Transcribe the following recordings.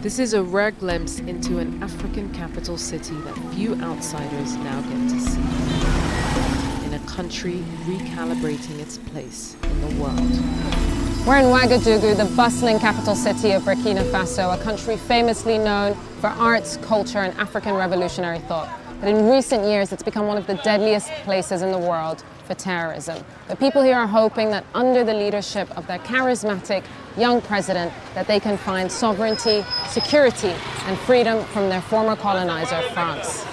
This is a rare glimpse into an African capital city that few outsiders now get to see. In a country recalibrating its place in the world. We're in Ouagadougou, the bustling capital city of Burkina Faso, a country famously known for arts, culture, and African revolutionary thought. But in recent years, it's become one of the deadliest places in the world for terrorism. The people here are hoping that under the leadership of their charismatic young president, that they can find sovereignty, security, and freedom from their former colonizer, France.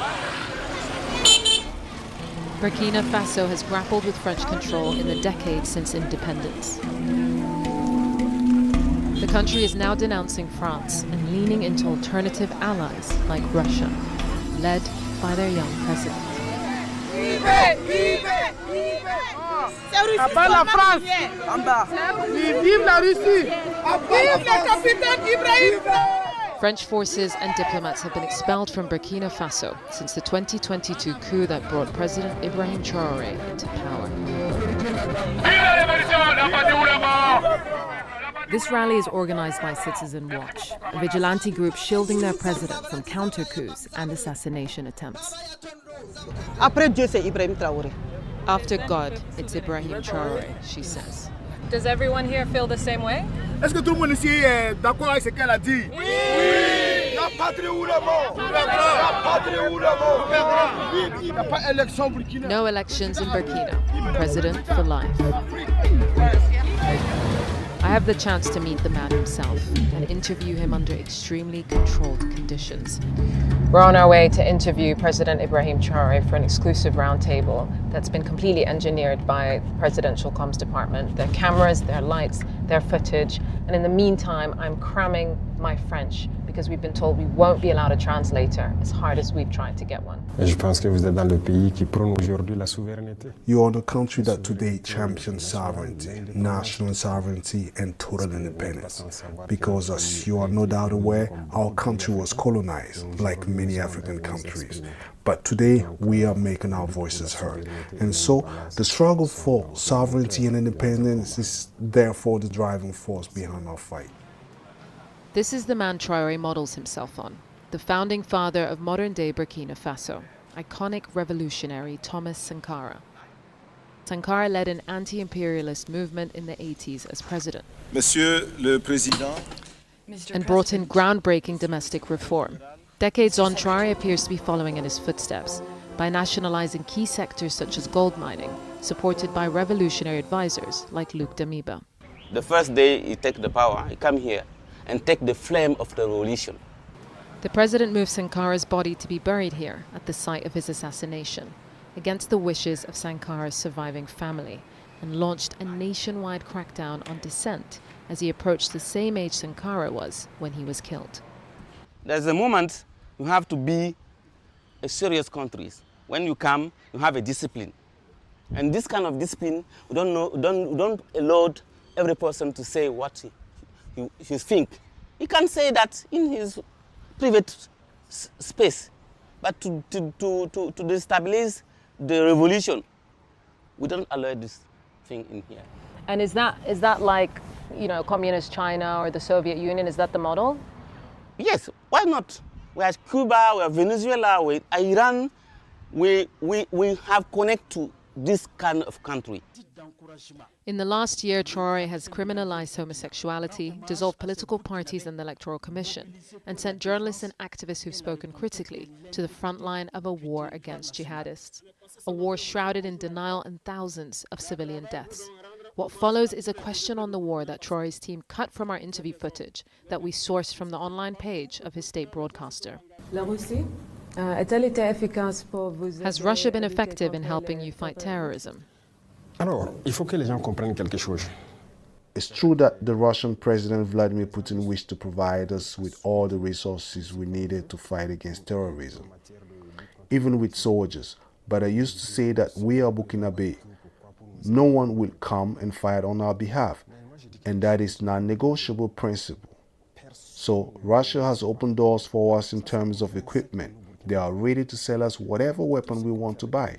Burkina Faso has grappled with French control in the decades since independence. The country is now denouncing France and leaning into alternative allies like Russia, led by their young president. Abat la France! Vive la Russie! Vive le capitaine Ibrahim! French forces and diplomats have been expelled from Burkina Faso since the 2022 coup that brought President Ibrahim Traore into power. This rally is organized by Citizen Watch, a vigilante group shielding their president from counter-coups and assassination attempts. Après Dieu, c'est Ibrahim Traore. After God, it's Ibrahim Traore, she says. Does everyone here feel the same way? Est-ce que tout le monde ici est d'accord avec ce qu'elle a dit? Oui! La patrie ou la mort! La patrie ou la mort! Il n'y a pas élection Burkina. No elections in Burkina. President for life. I have the chance to meet the man himself and interview him under extremely controlled conditions. We're on our way to interview President Ibrahim Traore for an exclusive roundtable that's been completely engineered by the Presidential Comms Department. Their cameras, their lights, their footage. And in the meantime, I'm cramming my French because we've been told we won't be allowed a translator as hard as we've tried to get one. Je pense que vous êtes dans le pays qui prône aujourd'hui la souveraineté. You are the country that today champions sovereignty, national sovereignty, and total independence. Because as you are no doubt aware, our country was colonized, like many African countries. But today, we are making our voices heard. And so, the struggle for sovereignty and independence is therefore the driving force behind our fight. This is the man Traore models himself on, the founding father of modern-day Burkina Faso, iconic revolutionary Thomas Sankara. Sankara led an anti-imperialist movement in the 80s as president. Monsieur le Président, and brought in groundbreaking domestic reform. Decades on, Traore appears to be following in his footsteps by nationalizing key sectors such as gold mining, supported by revolutionary advisors like Luc Damiba. The first day he take the power, he come here and take the flame of the revolution. The president moved Sankara's body to be buried here at the site of his assassination, against the wishes of Sankara's surviving family, and launched a nationwide crackdown on dissent as he approached the same age Sankara was when he was killed. There's a moment you have to be a serious country. When you come, you have a discipline. And this kind of discipline, we don't allow every person to say what he think. He can say that in his private space, but to destabilize the revolution, we don't allow this thing in here. And is that like, you know, communist China or the Soviet Union? Is that the model? Yes, why not? We have Cuba, we have Venezuela, we have Iran. We have connect to this kind of country. In the last year, Traore has criminalized homosexuality, dissolved political parties and the Electoral Commission, and sent journalists and activists who've spoken critically to the front line of a war against jihadists. A war shrouded in denial and thousands of civilian deaths. What follows is a question on the war that Traore's team cut from our interview footage that we sourced from the online page of his state broadcaster. Has Russia been effective in helping you fight terrorism? Alors, il faut que les gens comprennent quelque chose. It's true that the Russian President Vladimir Putin wished to provide us with all the resources we needed to fight against terrorism, even with soldiers. But I used to say that we are Burkinabe. No one will come and fight on our behalf, and that is non-negotiable principle. So Russia has opened doors for us in terms of equipment. They are ready to sell us whatever weapon we want to buy.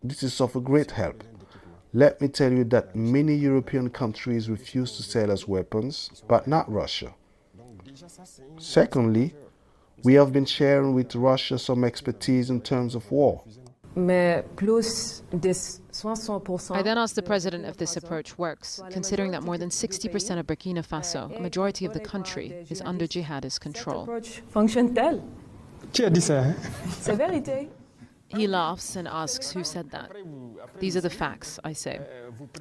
This is of a great help. Let me tell you that many European countries refuse to sell us weapons, but not Russia. Secondly, we have been sharing with Russia some expertise in terms of war. I then asked the president if this approach works, considering that more than 60% of Burkina Faso, a majority of the country, is under jihadist control. He laughs and asks who said that. These are the facts, I say,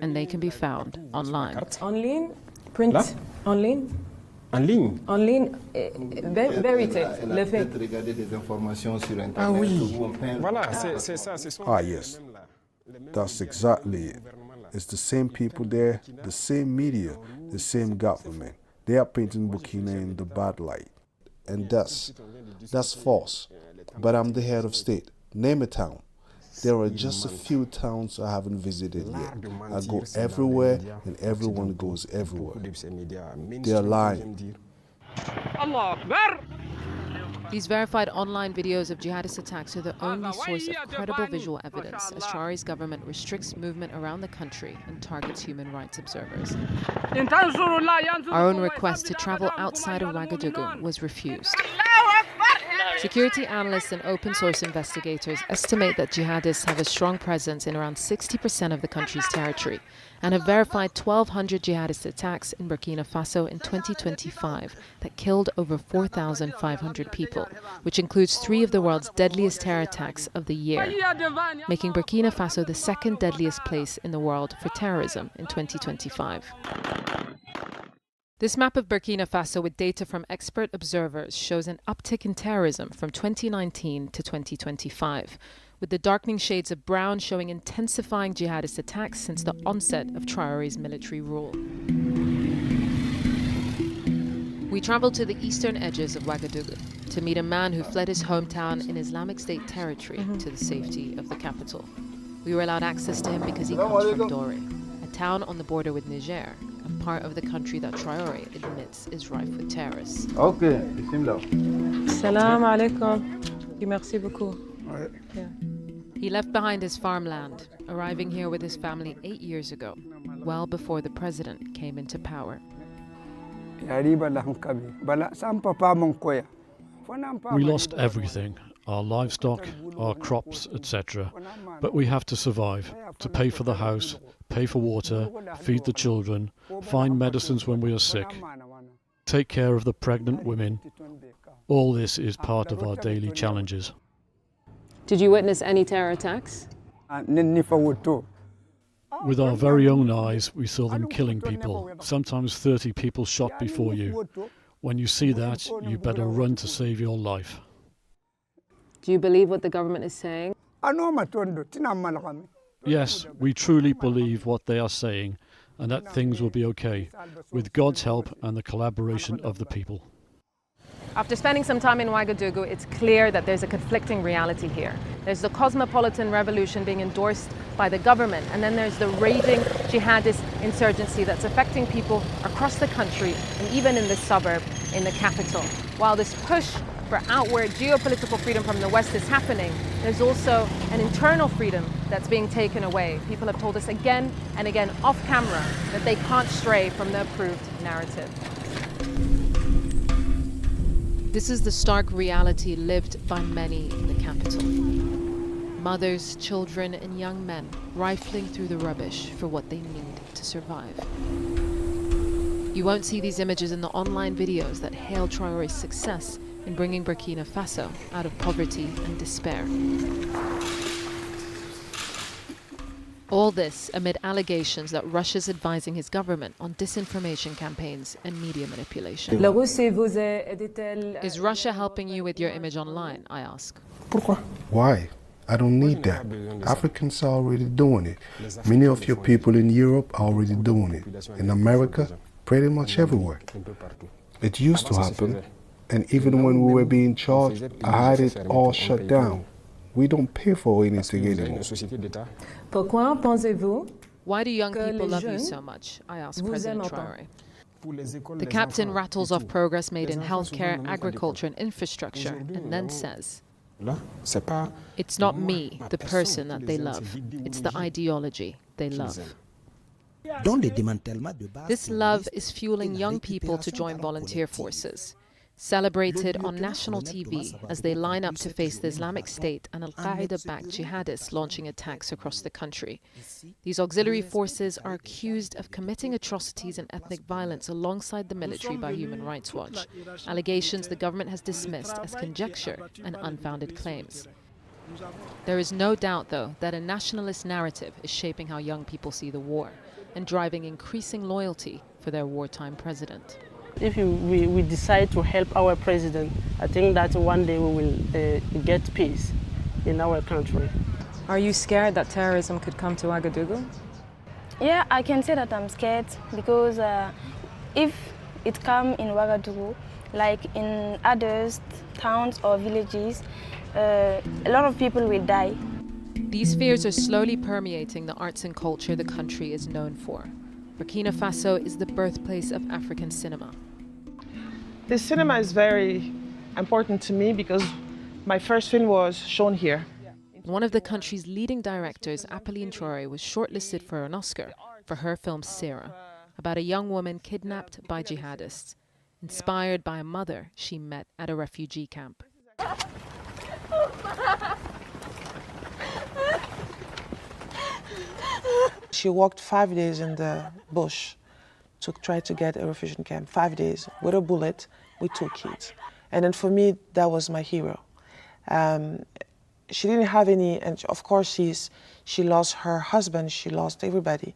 and they can be found online. Online, print, online. En ligne. En ligne, vérité, le fait. Ah oui, voilà, c'est ça. Ah yes, that's exactly it. It's the same people there, the same media, the same government. They are painting Burkina in the bad light. And that's false. But I'm the head of state. Name a town. There are just a few towns I haven't visited yet. I go everywhere and everyone goes everywhere. They are lying. These verified online videos of jihadist attacks are the only source of credible visual evidence as Traore's government restricts movement around the country and targets human rights observers. Our own request to travel outside of Ouagadougou was refused. Security analysts and open source investigators estimate that jihadists have a strong presence in around 60% of the country's territory and have verified 1,200 jihadist attacks in Burkina Faso in 2025 that killed over 4,500 people, which includes 3 of the world's deadliest terror attacks of the year, making Burkina Faso the second deadliest place in the world for terrorism in 2025. This map of Burkina Faso with data from expert observers shows an uptick in terrorism from 2019 to 2025, with the darkening shades of brown showing intensifying jihadist attacks since the onset of Traore's military rule. We traveled to the eastern edges of Ouagadougou to meet a man who fled his hometown in Islamic State territory to the safety of the capital. We were allowed access to him because he comes from Traore, a town on the border with Niger, part of the country that Traore admits is rife with terrorists. Okay, bismillah. Salam alaikum. Merci beaucoup. Yeah. He left behind his farmland, arriving here with his family 8 years ago, well before the president came into power. We lost everything, our livestock, our crops, etc. But we have to survive, to pay for the house, pay for water, feed the children, find medicines when we are sick, take care of the pregnant women. All this is part of our daily challenges. Did you witness any terror attacks? With our very own eyes, we saw them killing people, sometimes 30 people shot before you. When you see that, you better run to save your life. Do you believe what the government is saying? Yes, we truly believe what they are saying and that things will be okay, with God's help and the collaboration of the people. After spending some time in Ouagadougou, it's clear that there's a conflicting reality here. There's the cosmopolitan revolution being endorsed by the government, and then there's the raging jihadist insurgency that's affecting people across the country and even in the suburb, in the capital. While this push for outward geopolitical freedom from the West is happening, there's also an internal freedom that's being taken away. People have told us again and again off camera that they can't stray from the approved narrative. This is the stark reality lived by many in the capital. Mothers, children, and young men rifling through the rubbish for what they need to survive. You won't see these images in the online videos that hail Traore's success in bringing Burkina Faso out of poverty and despair. All this amid allegations that Russia's advising his government on disinformation campaigns and media manipulation. Is Russia helping you with your image online, I ask? Why? I don't need that. Africans are already doing it. Many of your people in Europe are already doing it. In America, pretty much everywhere. It used to happen, and even when we were being charged, I had it all shut down. We don't pay for anything anymore. Why do young people love you so much? I asked President Traore. The captain rattles off progress made in healthcare, agriculture and infrastructure and then says, it's not me, the person that they love. It's the ideology they love. This love is fueling young people to join volunteer forces. celebrated on national TV as they line up to face the Islamic State and Al-Qaeda-backed jihadists launching attacks across the country. These auxiliary forces are accused of committing atrocities and ethnic violence alongside the military by Human Rights Watch, allegations the government has dismissed as conjecture and unfounded claims. There is no doubt, though, that a nationalist narrative is shaping how young people see the war and driving increasing loyalty for their wartime president. If we decide to help our president, I think that one day we will get peace in our country. Are you scared that terrorism could come to Ouagadougou? Yeah, I can say that I'm scared because if it comes in Ouagadougou, like in others towns or villages, a lot of people will die. These fears are slowly permeating the arts and culture the country is known for. Burkina Faso is the birthplace of African cinema. The cinema is very important to me because my first film was shown here. One of the country's leading directors, Traore, was shortlisted for an Oscar for her film Sarah, about a young woman kidnapped by jihadists, inspired by a mother she met at a refugee camp. She walked 5 days in the bush to try to get a refugee camp. 5 days with a bullet with 2 kids. And then for me, that was my hero. She didn't have any, and of course she lost her husband, she lost everybody.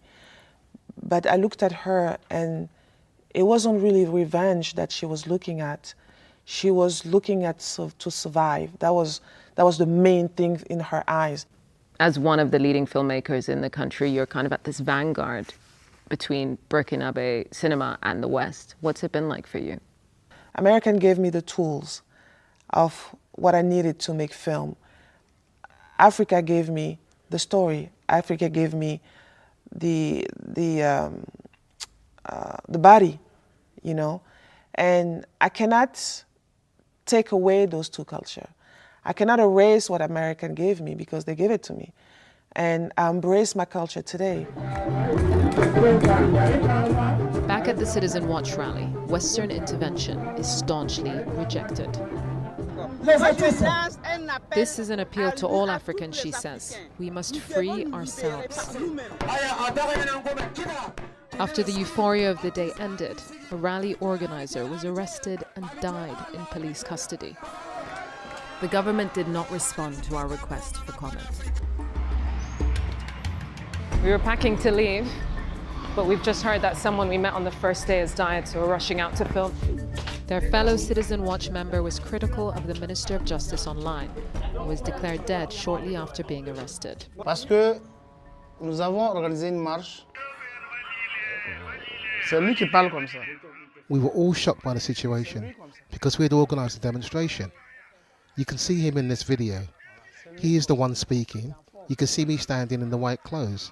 But I looked at her and it wasn't really revenge that she was looking at. She was looking at to survive. That was the main thing in her eyes. As one of the leading filmmakers in the country, you're kind of at this vanguard between Burkinabe cinema and the West. What's it been like for you? America gave me the tools of what I needed to make film. Africa gave me the story. Africa gave me the body, you know. And I cannot take away those two cultures. I cannot erase what America gave me because they gave it to me. And I embrace my culture today. Back at the Citizen Watch rally, Western intervention is staunchly rejected. This is an appeal to all Africans, she says. We must free ourselves. After the euphoria of the day ended, a rally organizer was arrested and died in police custody. The government did not respond to our request for comment. We were packing to leave, but we've just heard that someone we met on the first day has died, so we're rushing out to film. Their fellow Citizen Watch member was critical of the Minister of Justice online and was declared dead shortly after being arrested. Parce que nous avons organisé une marche. C'est lui qui parle comme ça. We were all shocked by the situation because we had organised a demonstration. You can see him in this video. He is the one speaking. You can see me standing in the white clothes.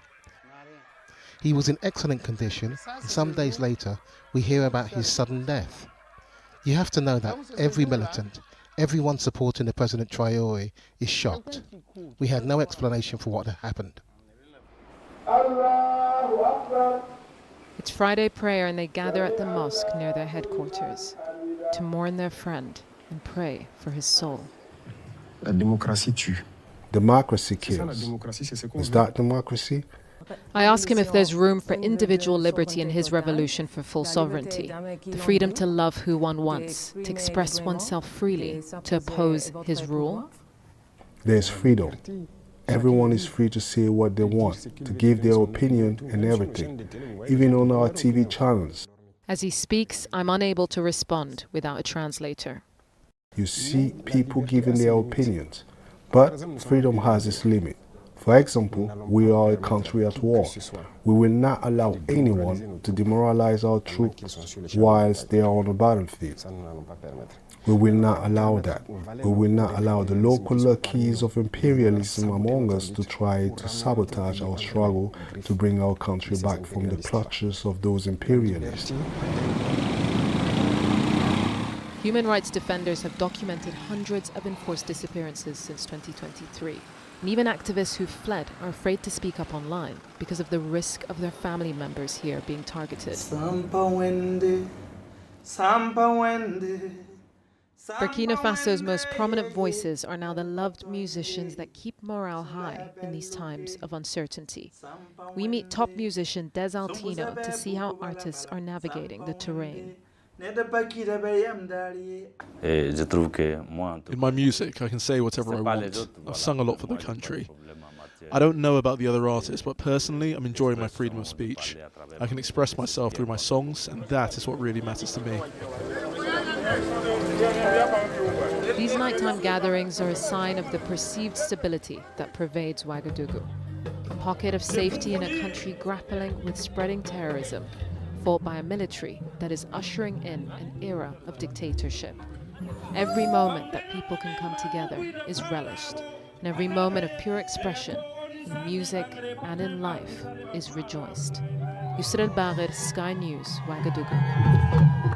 He was in excellent condition, and some days later, we hear about his sudden death. You have to know that every militant, everyone supporting the President Traore, is shocked. We had no explanation for what had happened. It's Friday prayer and they gather at the mosque near their headquarters to mourn their friend and pray for his soul. La démocratie tue. Democracy kills. Is that democracy? I ask him if there's room for individual liberty in his revolution for full sovereignty, the freedom to love who one wants, to express oneself freely, to oppose his rule. There's freedom. Everyone is free to say what they want, to give their opinion and everything, even on our TV channels. As he speaks, I'm unable to respond without a translator. You see people giving their opinions, but freedom has its limit. For example, we are a country at war. We will not allow anyone to demoralize our troops whilst they are on the battlefield. We will not allow that. We will not allow the local lackeys of imperialism among us to try to sabotage our struggle to bring our country back from the clutches of those imperialists. Human rights defenders have documented hundreds of enforced disappearances since 2023. And even activists who've fled are afraid to speak up online because of the risk of their family members here being targeted. Burkina Faso's most prominent voices are now the loved musicians that keep morale high in these times of uncertainty. We meet top musician Des Altino to see how artists are navigating the terrain. In my music, I can say whatever I want. I've sung a lot for the country. I don't know about the other artists, but personally, I'm enjoying my freedom of speech. I can express myself through my songs, and that is what really matters to me. These nighttime gatherings are a sign of the perceived stability that pervades Ouagadougou, a pocket of safety in a country grappling with spreading terrorism, fought by a military that is ushering in an era of dictatorship. Every moment that people can come together is relished, and every moment of pure expression in music and in life is rejoiced. Yusra El Bagher, Sky News, Ouagadougou.